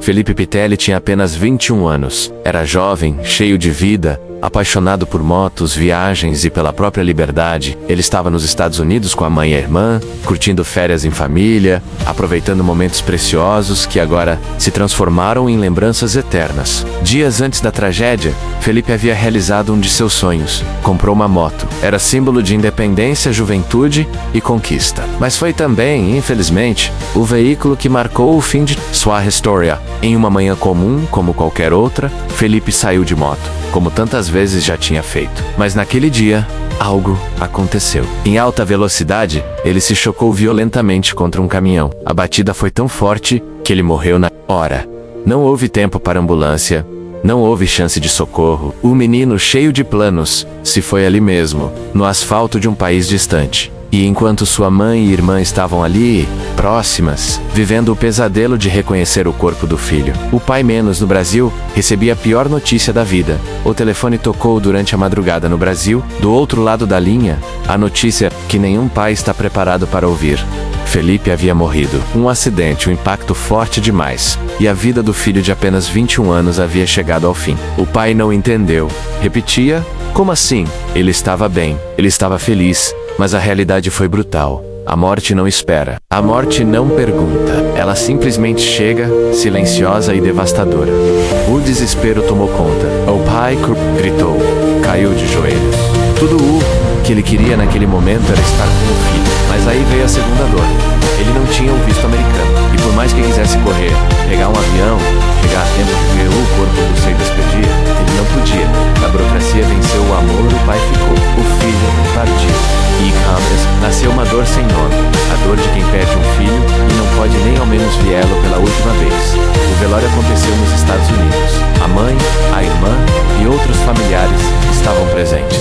Felipe Pitelli tinha apenas 21 anos. Era jovem, cheio de vida, apaixonado por motos, viagens e pela própria liberdade. Ele estava nos Estados Unidos com a mãe e a irmã, curtindo férias em família, aproveitando momentos preciosos que agora se transformaram em lembranças eternas. Dias antes da tragédia, Felipe havia realizado um de seus sonhos. Comprou uma moto. Era símbolo de independência, juventude e conquista. Mas foi também, infelizmente, o veículo que marcou o fim de sua história. Em uma manhã comum, como qualquer outra, Felipe saiu de moto, como tantas vezes já tinha feito. Mas naquele dia, algo aconteceu. Em alta velocidade, ele se chocou violentamente contra um caminhão. A batida foi tão forte que ele morreu na hora. Não houve tempo para ambulância, não houve chance de socorro. O menino, cheio de planos, se foi ali mesmo, no asfalto de um país distante. E enquanto sua mãe e irmã estavam ali, próximas, vivendo o pesadelo de reconhecer o corpo do filho, o pai menos no Brasil recebia a pior notícia da vida. O telefone tocou durante a madrugada no Brasil. Do outro lado da linha, a notícia que nenhum pai está preparado para ouvir. Felipe havia morrido. Um acidente, um impacto forte demais. E a vida do filho de apenas 21 anos havia chegado ao fim. O pai não entendeu. Repetia: como assim? Ele estava bem, ele estava feliz. Mas a realidade foi brutal. A morte não espera. A morte não pergunta. Ela simplesmente chega, silenciosa e devastadora. O desespero tomou conta. O pai gritou. Caiu de joelhos. Tudo o que ele queria naquele momento era estar com o filho. Mas aí veio a segunda dor. Ele não tinha um visto americano. E por mais que quisesse correr, pegar um avião, chegar a tempo de ver o corpo do seu despedir, ele não podia. A burocracia venceu o amor, o pai ficou. O filho partiu. E nasceu uma dor sem nome, a dor de quem perde um filho e não pode nem ao menos vê-lo pela última vez. O velório aconteceu nos Estados Unidos. A mãe, a irmã e outros familiares estavam presentes.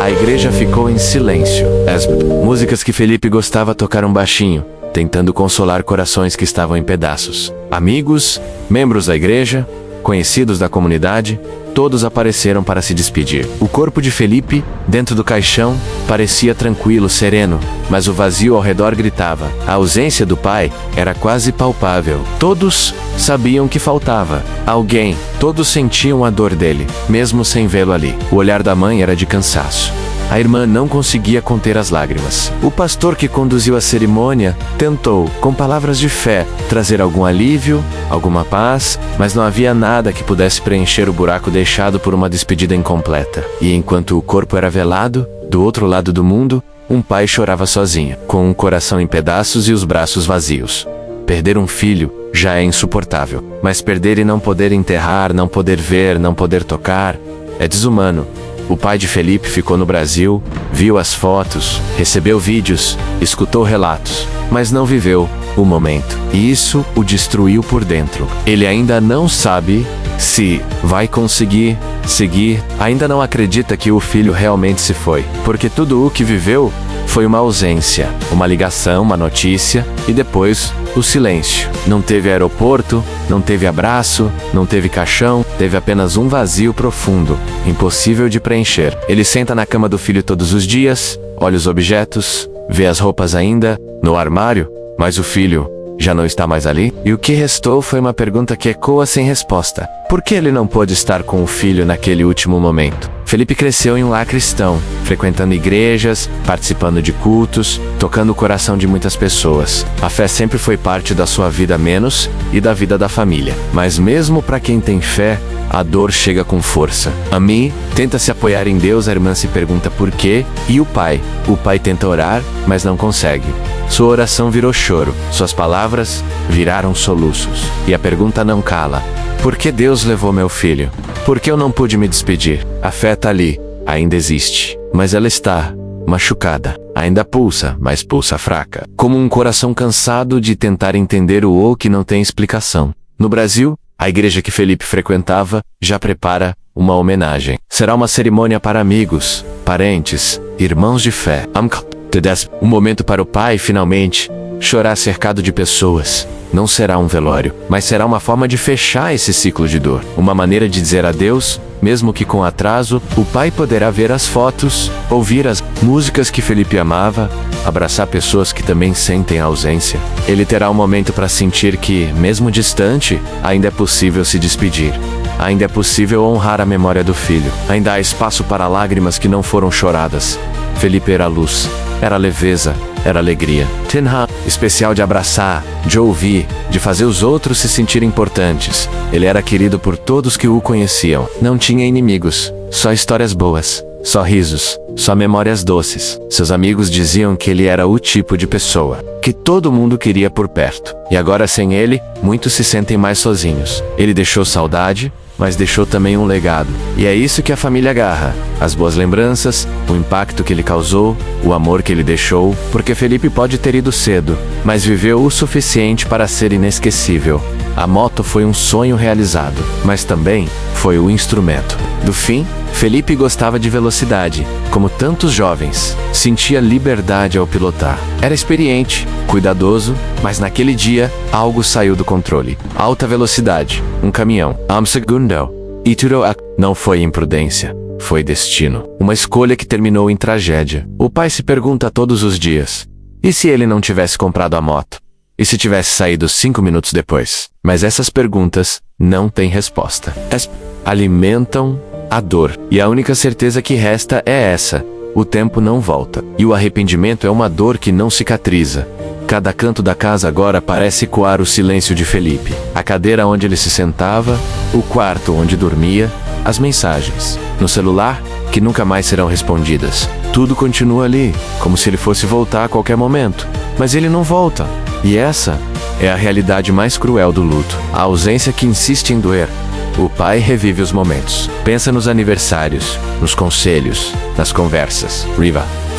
A igreja ficou em silêncio. As músicas que Felipe gostava tocaram baixinho, tentando consolar corações que estavam em pedaços. Amigos, membros da igreja, conhecidos da comunidade, todos apareceram para se despedir. O corpo de Felipe, dentro do caixão, parecia tranquilo, sereno, mas o vazio ao redor gritava. A ausência do pai era quase palpável. Todos sabiam que faltava alguém. Todos sentiam a dor dele, mesmo sem vê-lo ali. O olhar da mãe era de cansaço. A irmã não conseguia conter as lágrimas. O pastor que conduziu a cerimônia tentou, com palavras de fé, trazer algum alívio, alguma paz, mas não havia nada que pudesse preencher o buraco deixado por uma despedida incompleta. E enquanto o corpo era velado, do outro lado do mundo, um pai chorava sozinho, com um coração em pedaços e os braços vazios. Perder um filho já é insuportável, mas perder e não poder enterrar, não poder ver, não poder tocar, é desumano. O pai de Felipe ficou no Brasil, viu as fotos, recebeu vídeos, escutou relatos, mas não viveu o momento. E isso o destruiu por dentro. Ele ainda não sabe se vai conseguir seguir, ainda não acredita que o filho realmente se foi, porque tudo o que viveu foi uma ausência, uma ligação, uma notícia e depois o silêncio. Não teve aeroporto, não teve abraço, não teve caixão, teve apenas um vazio profundo, impossível de preencher. Ele senta na cama do filho todos os dias, olha os objetos, vê as roupas ainda no armário, mas o filho já não está mais ali? E o que restou foi uma pergunta que ecoa sem resposta. Por que ele não pôde estar com o filho naquele último momento? Felipe cresceu em um lar cristão, frequentando igrejas, participando de cultos, tocando o coração de muitas pessoas. A fé sempre foi parte da sua vida menos e da vida da família. Mas mesmo para quem tem fé, a dor chega com força. Ami tenta se apoiar em Deus, a irmã se pergunta por quê, e o pai? O pai tenta orar, mas não consegue. Sua oração virou choro, suas palavras viraram soluços. E a pergunta não cala. Por que Deus levou meu filho? Por que eu não pude me despedir? A fé está ali, ainda existe, mas ela está machucada. Ainda pulsa, mas pulsa fraca. Como um coração cansado de tentar entender o que não tem explicação. No Brasil, a igreja que Felipe frequentava já prepara uma homenagem. Será uma cerimônia para amigos, parentes, irmãos de fé. Um momento para o pai, finalmente, chorar cercado de pessoas. Não será um velório, mas será uma forma de fechar esse ciclo de dor. Uma maneira de dizer adeus, Mesmo que com atraso, o pai poderá ver as fotos, ouvir as músicas que Felipe amava, abraçar pessoas que também sentem a ausência. Ele terá um momento para sentir que, mesmo distante, ainda é possível se despedir. Ainda é possível honrar a memória do filho. Ainda há espaço para lágrimas que não foram choradas. Felipe era luz, era leveza, era alegria. Tinha especial de abraçar, de ouvir, de fazer os outros se sentirem importantes. Ele era querido por todos que o conheciam. Não tinha inimigos, só histórias boas, só risos, só memórias doces. Seus amigos diziam que ele era o tipo de pessoa que todo mundo queria por perto. E agora, sem ele, muitos se sentem mais sozinhos. Ele deixou saudade, mas deixou também um legado. E é isso que a família agarra: as boas lembranças, o impacto que ele causou, o amor que ele deixou, porque Felipe pode ter ido cedo, mas viveu o suficiente para ser inesquecível. A moto foi um sonho realizado, mas também foi o instrumento do fim. Felipe gostava de velocidade, como tantos jovens. Sentia liberdade ao pilotar. Era experiente, cuidadoso, mas naquele dia, algo saiu do controle. Alta velocidade, um caminhão. Segundo. E não foi imprudência, foi destino. Uma escolha que terminou em tragédia. O pai se pergunta todos os dias: e se ele não tivesse comprado a moto? E se tivesse saído 5 minutos depois? Mas essas perguntas não têm resposta. Alimentam a dor. E a única certeza que resta é essa: o tempo não volta. E o arrependimento é uma dor que não cicatriza. Cada canto da casa agora parece ecoar o silêncio de Felipe. A cadeira onde ele se sentava, o quarto onde dormia, as mensagens no celular que nunca mais serão respondidas. Tudo continua ali, como se ele fosse voltar a qualquer momento. Mas ele não volta. E essa é a realidade mais cruel do luto. A ausência que insiste em doer. O pai revive os momentos. Pensa nos aniversários, nos conselhos, nas conversas.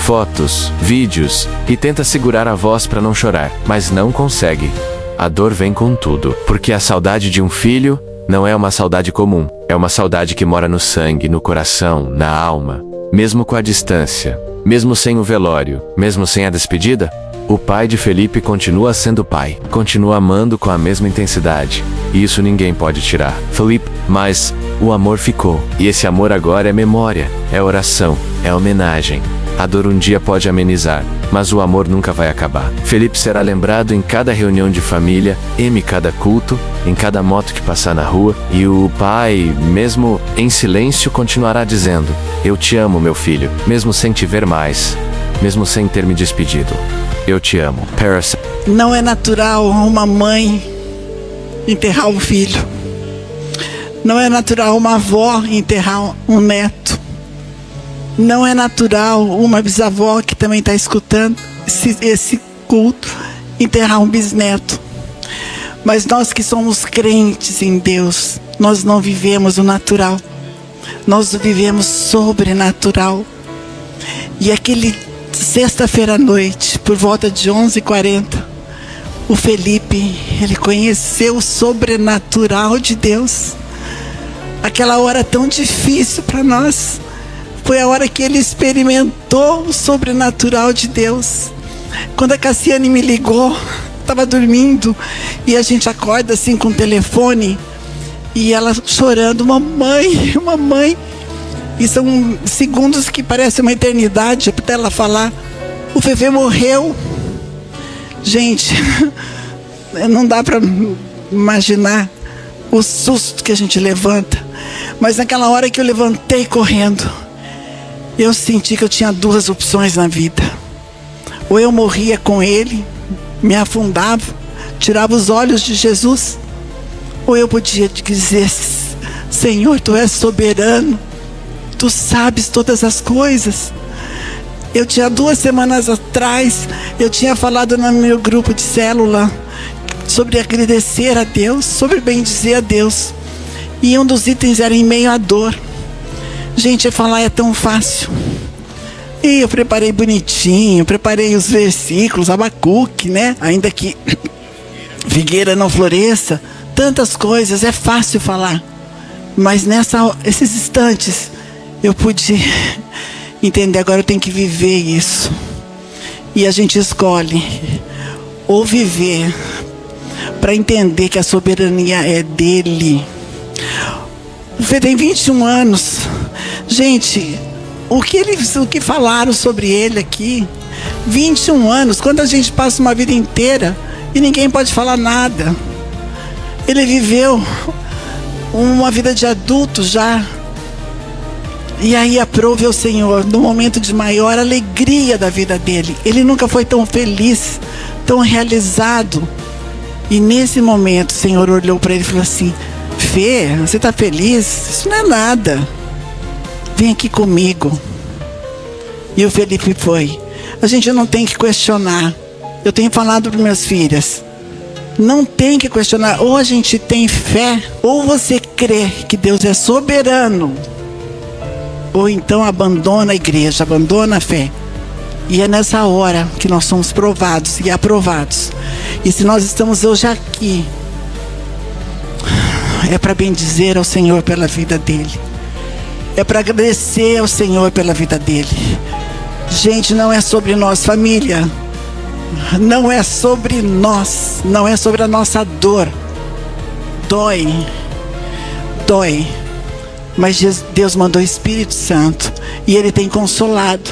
Fotos, vídeos, e tenta segurar a voz para não chorar, mas não consegue. A dor vem com tudo, porque a saudade de um filho não é uma saudade comum. É uma saudade que mora no sangue, no coração, na alma. Mesmo com a distância, mesmo sem o velório, mesmo sem a despedida, o pai de Felipe continua sendo pai, continua amando com a mesma intensidade. E isso ninguém pode tirar. Felipe, mas o amor ficou. E esse amor agora é memória, é oração, é homenagem. A dor um dia pode amenizar, mas o amor nunca vai acabar. Felipe será lembrado em cada reunião de família, em cada culto, em cada moto que passar na rua. E o pai, mesmo em silêncio, continuará dizendo: eu te amo, meu filho, mesmo sem te ver mais, mesmo sem ter me despedido. Eu te amo. Não é natural uma mãe enterrar um filho. Não é natural uma avó enterrar um neto. Não é natural uma bisavó que também está escutando esse culto enterrar um bisneto. Mas nós que somos crentes em Deus, nós não vivemos o natural. Nós vivemos sobrenatural. E aquele sexta-feira à noite, por volta de 11h40, o Felipe, ele conheceu o sobrenatural de Deus. Aquela hora tão difícil para nós, foi a hora que ele experimentou o sobrenatural de Deus. Quando a Cassiane me ligou, estava dormindo, e a gente acorda assim com o telefone, e ela chorando: mamãe, mamãe. E são segundos que parecem uma eternidade até ela falar: o Fefe morreu. Gente, não dá para imaginar o susto que a gente levanta. Mas naquela hora que eu levantei correndo, eu senti que eu tinha 2 opções na vida. Ou eu morria com ele, me afundava, tirava os olhos de Jesus, ou eu podia dizer: Senhor, Tu és soberano, Tu sabes todas as coisas. Eu tinha 2 semanas atrás, eu tinha falado no meu grupo de célula sobre agradecer a Deus, sobre bendizer a Deus. E um dos itens era em meio à dor. Gente, falar é tão fácil. E eu preparei bonitinho, preparei os versículos, Abacuque, né? Ainda que figueira não floresça, tantas coisas, é fácil falar. Mas esses instantes, eu pude entender: agora eu tenho que viver isso. E a gente escolhe ou viver para entender que a soberania é dele, O Fê tem 21 anos. Gente, o que falaram sobre ele aqui? 21 anos, quando a gente passa uma vida inteira e ninguém pode falar nada. Ele viveu uma vida de adulto já. E aí aprove ao Senhor no momento de maior alegria da vida dele. Ele nunca foi tão feliz, tão realizado. E nesse momento o Senhor olhou para ele e falou assim: Fê, você está feliz? Isso não é nada. Vem aqui comigo. E o Felipe foi. A gente não tem que questionar. Eu tenho falado para minhas filhas, não tem que questionar. Ou a gente tem fé, ou você crê que Deus é soberano, ou então abandona a igreja, abandona a fé. E é nessa hora que nós somos provados e aprovados. E se nós estamos hoje aqui, é para bendizer ao Senhor pela vida dele. É para agradecer ao Senhor pela vida dele. Gente, não é sobre nós, família. Não é sobre nós. Não é sobre a nossa dor. Dói. Dói. Mas Deus mandou o Espírito Santo. E Ele tem consolado.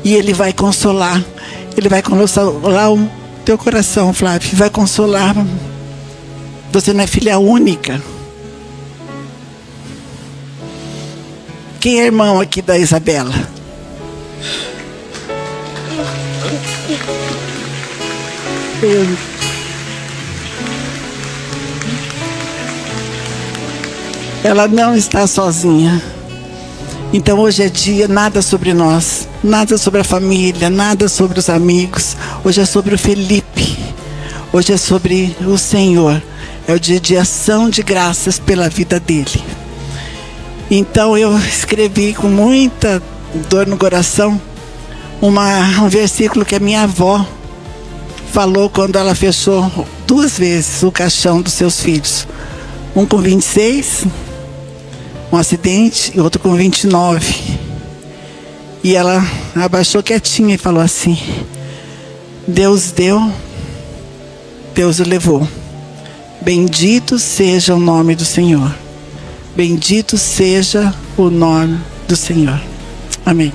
E Ele vai consolar. Ele vai consolar o teu coração, Flávio. Vai consolar. Você não é filha única. Quem é irmão aqui da Isabela? Ela não está sozinha. Então hoje é dia, nada sobre nós, nada sobre a família, nada sobre os amigos. Hoje é sobre o Felipe. Hoje é sobre o Senhor. É o dia de ação de graças pela vida dele. Então eu escrevi com muita dor no coração um versículo que a minha avó falou quando ela fechou 2 vezes o caixão dos seus filhos. Um com 26, um acidente, e outro com 29. E ela abaixou quietinha e falou assim: Deus deu, Deus o levou. Bendito seja o nome do Senhor. Bendito seja o nome do Senhor. Amém.